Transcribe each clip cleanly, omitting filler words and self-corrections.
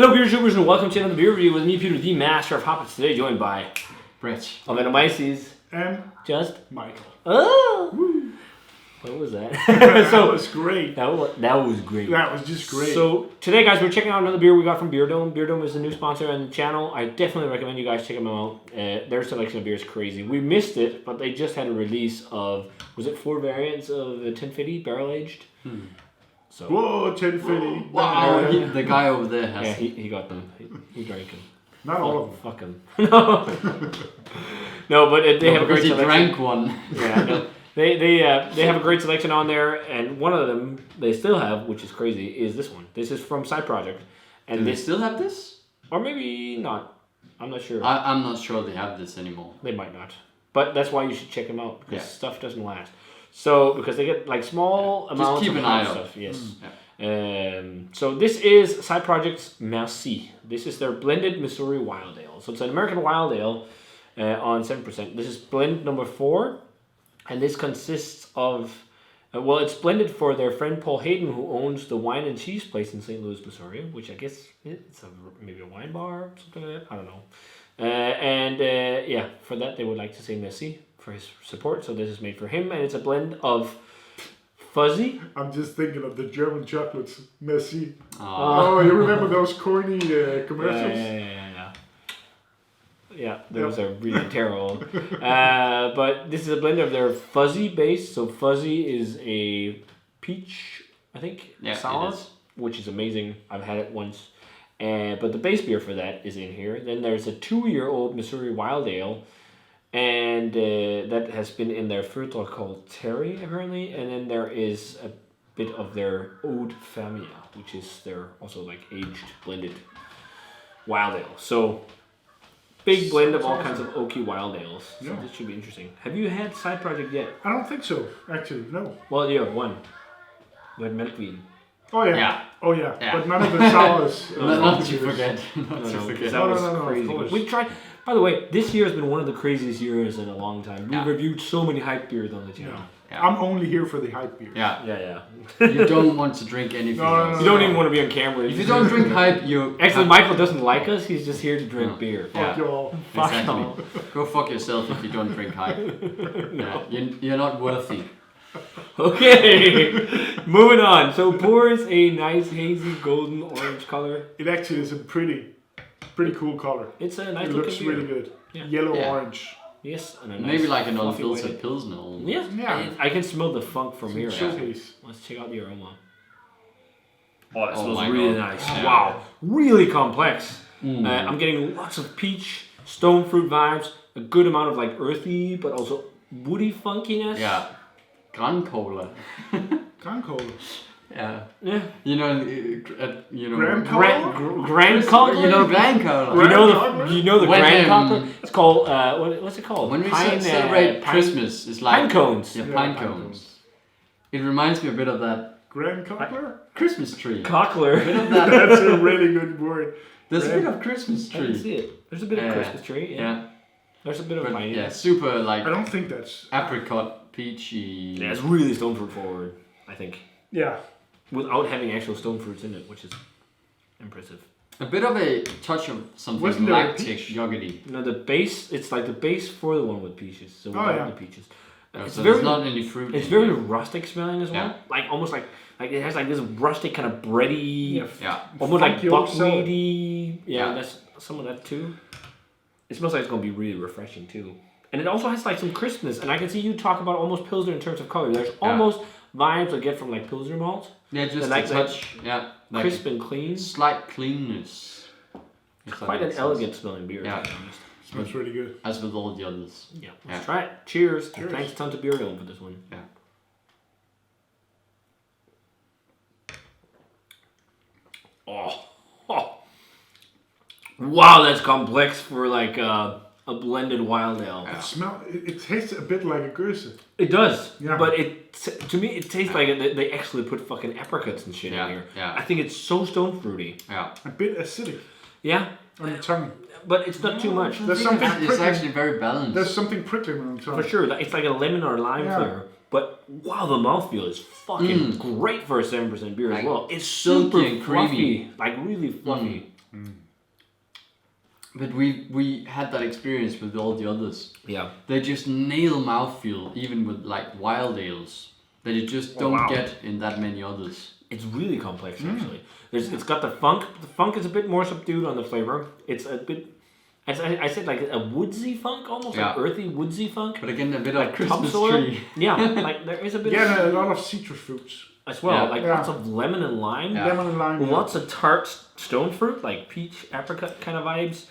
Hello, beer troopers, and welcome to another beer review with me, Peter, the master of hoppers. Today, joined by Brett. Omenomyces And just Michael. oh. Woo. What was that? That was great. That was great. That was just great. So today, guys, we're checking out another beer we got from Beerdome. Beerdome is a new sponsor on the channel. I definitely recommend you guys check them out. Their selection of beer is crazy. We missed it, but they just had a release of, was it 4 variants of the 1050 barrel aged? So Whoa, 1050. Wow, the guy over there has. yeah, he got them. He drank them. Not all of them. Fuck him. No, but they have a great he selection. drank one. Yeah, no. They have a great selection on there, and one of them they still have, which is crazy, is this one. This is from Side Project, and Do they still have this? or maybe not. I'm not sure. I'm not sure they have this anymore. They might not, but that's why you should check them out because Yeah. stuff doesn't last. So because they get like small amounts keep of an hot eye out. stuff. Yes. Yeah. So this is Side Project's Merci. This is their blended Missouri Wild Ale. So it's an American Wild Ale on 7%. This is blend number 4, and this consists of it's blended for their friend Paul Hayden, who owns the wine and cheese place in St. Louis, Missouri, which I guess it's maybe a wine bar or something like that. I don't know. For that they would like to say merci for his support. So this is made for him, and it's a blend of fuzzy. I'm just thinking of the German chocolates. Merci. Oh. Oh, you remember those corny commercials? Yeah, those are really terrible. But this is a blend of their fuzzy base. So fuzzy is a peach, I think, sour, it is. which is amazing. I've had it once. But the base beer for that is in here. Then there's a 2-year-old Missouri Wild Ale, and that has been in their filter called Terry, apparently. And then there is a bit of their Ode Famia, which is their also like aged blended wild ale. So big blend of all kinds of oaky wild ales. So Yeah. this should be interesting. Have you had Side Project yet? I don't think so, actually. No. Well, you have one. You had Milkweed. Oh, yeah. Yeah. Oh, yeah. Yeah. But none of the sours. Not to forget. Not to Because forget. that was No, of crazy. course. We tried. By the way, this year has been one of the craziest years in a long time. We've Yeah. reviewed so many hype beers on the channel. Yeah. I'm only here for the hype beer. Yeah. Yeah. You don't want to drink anything No, else. You don't even want to be on camera. If you don't drink hype, you Actually, Michael doesn't like us. He's just here to drink No. beer. Fuck Yeah. you all. Fuck Exactly. off. Go fuck yourself if you don't drink hype. Yeah. You're not worthy. Okay, moving on. So pours a nice hazy golden orange color. It actually is a pretty cool color. It's a nice It looking looks beer. really good. Yeah. Yellow-orange. Yes, and a nice Maybe like an fluffy unfiltered white. pilsner. Almost. Yeah, Yeah. I can smell the funk from here. Some Actually. showcase. Let's check out the aroma. Oh, it Oh smells my really God. nice. Yeah. Wow, really complex. Mm. I'm getting lots of peach, stone fruit vibes, a good amount of like earthy, but also woody funkiness. Yeah. Gran Cola. Gran Cola. Yeah. Yeah. You know. Gran Cola? Grand Cola. You know Gran Cola. You know the When, Grand Cola. It's called what's it called? When we Pine, celebrate pine- Christmas, it's like pine cones. Yeah, Yeah, pine pine cones. It reminds me a bit of that Gran Cockler? Christmas tree. Cockler. A bit of that. That's a really good word. There's a bit of Christmas I can tree. see it. There's a bit of Christmas tree. Yeah. Yeah. There's a bit of But pine. yeah, super like I don't think that's... apricot, peachy. Yeah, it's really stone fruit forward, I think. Yeah. Without having actual stone fruits in it, which is impressive. A bit of a touch of something Wasn't there a lactic, peach? yogurty. No, the base, it's like the base for the one with peaches. So without yeah. the peaches. It's So very, there's not any fruit. it's in very there. rustic smelling as well. Yeah. Like almost like it has like this rustic kind of bready, Yeah. almost like funky old soul. buckwheaty. Yeah, Yeah. that's some of that too. It smells like it's gonna be really refreshing too. And it also has like some crispness, and I can see you talk about almost Pilsner in terms of color. There's almost vibes I get from like Pilsner malt. Yeah, just like a that touch. Yeah. Like Crisp and clean. slight cleanness. It's quite an elegant smelling beer, Yeah. to be honest. Smells really good. As with all the others. Yeah, let's Yeah. try it. Cheers. And Cheers. thanks a ton to Beerdome for this one. Yeah. Oh. Wow, that's complex for like a blended wild ale. It tastes a bit like a Goose. It does, Yeah. but to me it tastes like they actually put fucking apricots and shit Yeah, in here. yeah. I think it's so stone fruity. Yeah. A bit acidic Yeah, on the tongue. but it's not too much. There's something It's prickly. actually very balanced. There's something prickling on the tongue. For sure, it's like a lemon or lime Yeah. flavor. But wow, the mouthfeel is fucking great for a 7% beer as well. It's silky super and creamy. fluffy, like really fluffy. But we had that experience with all the others. Yeah. They just nail mouthfeel, even with like wild ales, that you just don't get in that many others. It's really complex actually. It's got the funk. The funk is a bit more subdued on the flavor. It's a bit, as I said, like a woodsy funk, almost like earthy woodsy funk. But again, a bit Like of Christmas topsoil. tree. Yeah, like there is a bit Yeah, of a lot of citrus fruits. as well. Yeah. Like Yeah. lots of lemon and lime. Yeah. Lemon and lime. Lots of tart stone fruit, like peach, apricot kind of vibes.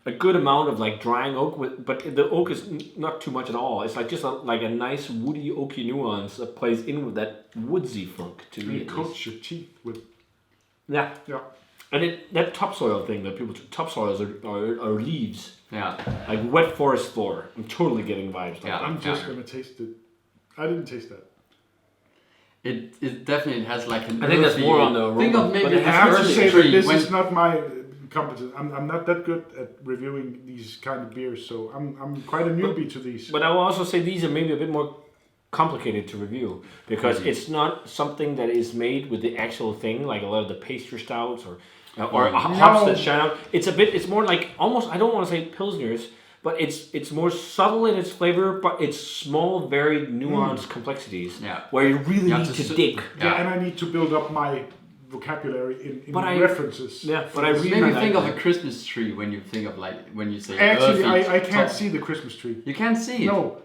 A good amount of like drying oak, but the oak is not too much at all. It's like just like a nice woody oaky nuance that plays in with that woodsy funk to And me. it at least. coats your teeth with. Yeah, Yeah. and that topsoil thing that people topsoils are leaves, Yeah. like wet forest floor. I'm totally getting vibes. Like Yeah. that. I'm just gonna taste it. I didn't taste that. It definitely has like an I think that's earthy- more on the aroma, Think of but maybe it I has have to earthy say that tree this when, is not my competence. I'm not that good at reviewing these kind of beers, so I'm quite a newbie to these. But I will also say these are maybe a bit more complicated to review because it's not something that is made with the actual thing like a lot of the pastry stouts or hops that shine out. It's more like almost, I don't want to say pilsners, but it's more subtle in its flavor, but it's small, varied, nuanced complexities where you really need to dig. Yeah, and I need to build up my vocabulary in But references. Yeah, but I really maybe like think of that. a Christmas tree when you think of like when you say Actually, earthy I can't top- see the Christmas tree. You can't see it. No,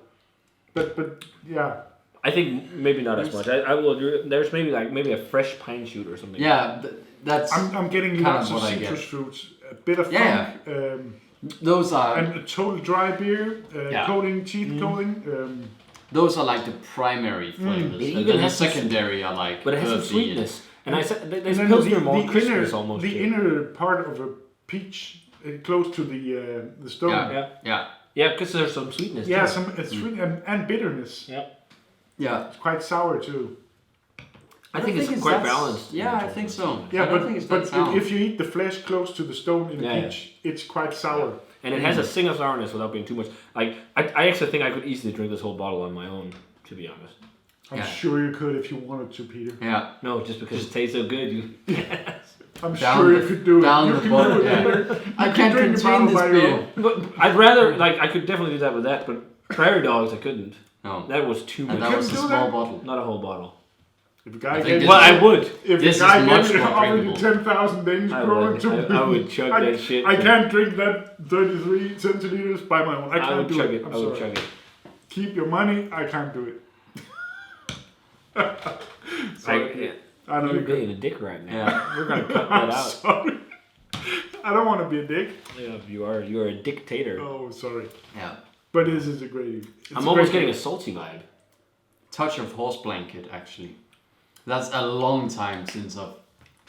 but yeah. I think maybe not as much. I will agree. There's maybe a fresh pine shoot or something. Yeah, that's I'm getting kind lots of of what I citrus get. fruits, a bit of Yeah, funk, those are and a total dry beer, coating, teeth coating. those are like the primary flavors. It And even then the has some secondary are like But it has some earthy sweetness. And I said there's And then pilsner malt crispness inner, almost. the to it. inner part of a peach, close to the stone. Yeah. Yeah, Yeah, because there's some sweetness. Yeah, too. some it's sweet and bitterness. Yeah. yeah. It's quite sour too. I think it's quite that- balanced. Yeah, I think so. Yeah, I don't think it's that but sour. if you eat the flesh close to the stone in a peach, it's quite sour. And it has a single sourness without being too much. Like I actually think I could easily drink this whole bottle on my own, to be honest. I'm sure you could if you wanted to, Peter. Yeah. No, just because it tastes so good. You. I'm Down sure the- you could do it. down You the can bottom, do it. yeah. I can't drink a contain bottle this by your beer. own. But I'd rather I could definitely do that with that, but Prairie Dogs I couldn't. No. That was too And much. that was a do small that? bottle. Not a whole bottle. If a I guy think gets, this Well, I would. if this a guy is much gets more already drinkable. 10,000 Danish I kroner would. to I would chug I, that shit. I can't drink that 33 centiliters by my own. I I can't would do chug it. it. I'm I would sorry. chug it. Keep your money. I can't do it. Sorry. I know You're you being a dick right now. Yeah. We're gonna cut I'm that out. sorry. I don't want to be a dick. Yeah, you are. You are a dictator. Oh, sorry. Yeah. But this is a great. I'm almost getting a salty vibe. Touch of horse blanket, actually. That's a long time since I've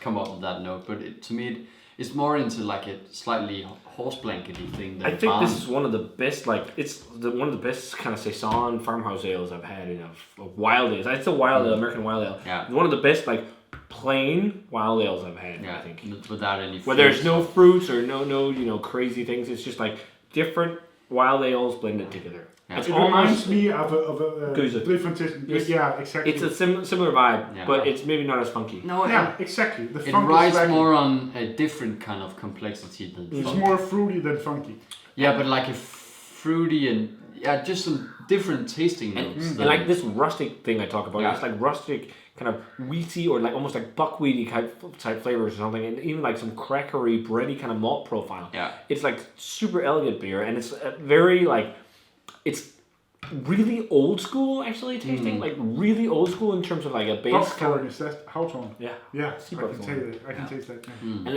come up with that note, but to me, it's more into like a slightly horse blankety thing than I think barn. this is one of the best, like, one of the best kind of saison farmhouse ales I've had in of wild ales. It's a wild ale, American wild ale. Yeah. One of the best, like, plain wild ales I've had, Yeah, I think. without any Where there's fruits. no fruits or no crazy things. It's just like different wild ales blended together. Yeah. It's It almost, reminds me of a Goose. different system. Yes. Yeah, exactly. it's a similar vibe, Yeah. but it's maybe not as funky. No, yeah, exactly. The it funk is rides lacking. more on a different kind of complexity than It's funk. more fruity than funky. Yeah, but like a fruity and just some different tasting notes. And than- like this rustic thing I talk about, Yeah. it's like rustic, kind of wheaty or like almost like buckwheaty type flavors or something, and even like some crackery, bready kind of malt profile. Yeah. It's like super elegant beer, and it's very like, it's really old school actually tasting, like really old school in terms of like a base kind Buckthorn of, is that Hawthorn. yeah. Yeah, Sea I can buckthorn. taste that. I can taste that. Yeah. And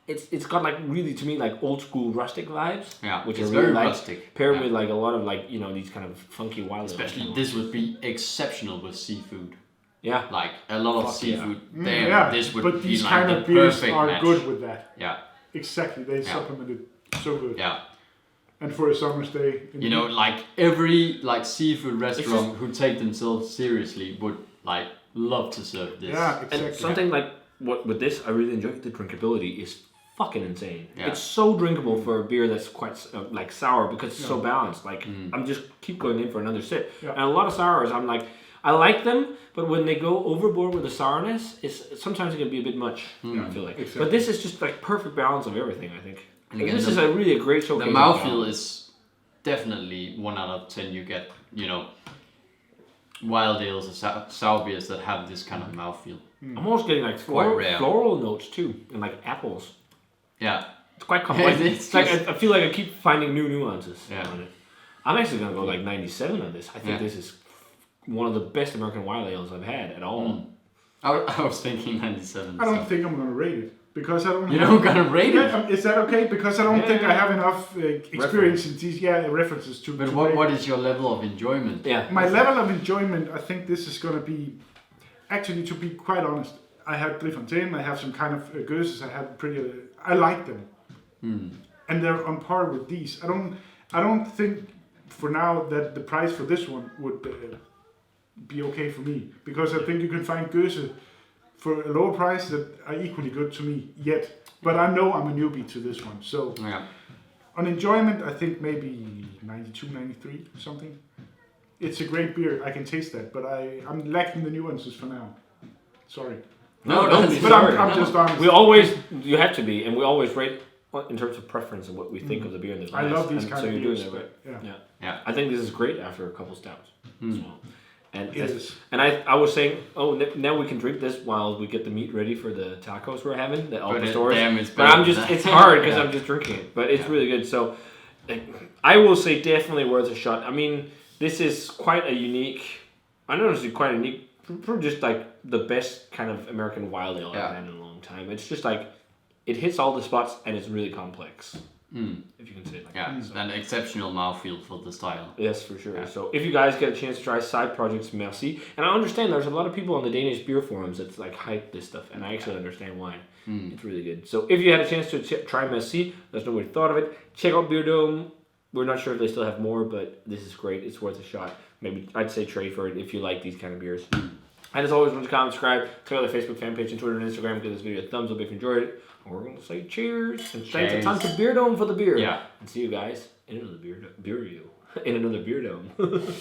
it's got like really to me like old school rustic vibes, Yeah, which it's I really very like, rustic. paired Yeah. with like a lot of like these kind of funky wild ales. Especially this would be exceptional with seafood. Yeah. Like a lot of Fuck yeah. seafood Mm, there. yeah, This would but be these like kind the of beers perfect are match. good with that. Yeah, Exactly, they supplement it so good. yeah. And for a summer's day, in You know, like every like seafood restaurant who take themselves seriously would like love to serve this. yeah, exactly. And something like what with this I really enjoy, the drinkability is fucking insane. Yeah. It's so drinkable for a beer that's quite like sour because it's so balanced. Like I'm just keep going in for another sip. Yeah. And a lot of sours I'm like I like them, but when they go overboard with the sourness, sometimes it can be a bit much. I feel like. Exactly. But this is just like perfect balance of everything. I think. And again, This is a really great showcase. The mouthfeel is definitely 1 out of 10. You get, wild ales or sour beers that have this kind of mouthfeel. I'm almost getting like Quite rare. floral notes too, and like apples. Yeah. It's quite complex. It's it's like just- I feel like I keep finding new nuances Yeah. on it. I'm actually gonna go like 97 on this. I think this is one of the best American wild ales I've had at all. I was thinking 97. I don't so. think I'm gonna rate it because I don't. You don't gonna rate it? Yeah, is that okay? Because I don't think I Yeah. have enough experience in these references to. But to what rate. is your level of enjoyment? Yeah. My level of enjoyment? I think this is gonna be. Actually, to be quite honest, I had Driefontein. I have some kind of Goeses. I had pretty. I like them, and they're on par with these. I don't think for now that the price for this one would be okay for me, because I think you can find Goese for a lower price that are equally good to me yet. But I know I'm a newbie to this one, so on enjoyment, I think maybe 92, 93, something. It's a great beer. I can taste that, but I'm lacking the nuances for now. Sorry. No, don't be But sorry. I'm just honest. You have to be, and we always rate in terms of preference and what we think of the beer in the glass. I love these and kind so of you're beers. doing it right. Yeah. Yeah. I think this is great after a couple stouts as well. And It is. And I was saying, now we can drink this while we get the meat ready for the tacos we're having, the Alpa stores. But I'm just, it's hard because I'm just drinking it. But it's really good. So I will say definitely worth a shot. I mean, this is quite a unique, I know it's quite unique, for just like the best kind of American wild ale I've had in a long time. It's just like, it hits all the spots and it's really complex. If you can say it like that. Yeah, an exceptional mouthfeel for the style. Yes, for sure. Yeah. So if you guys get a chance to try side projects, Merci. And I understand there's a lot of people on the Danish beer forums that like hype this stuff, and I actually understand why. It's really good. So if you had a chance to try Merci, let us know what you thought of it. Check out Beerdome. We're not sure if they still have more, but this is great. It's worth a shot. Maybe I'd say trade for it if you like these kind of beers. And as always, remember to comment, subscribe, check out the Facebook fan page and Twitter and Instagram. Give this video a thumbs up if you enjoyed it. And we're going to say cheers. And thanks a ton to Beerdome for the beer. Yeah. And see you guys in another beer review. In another Beerdome.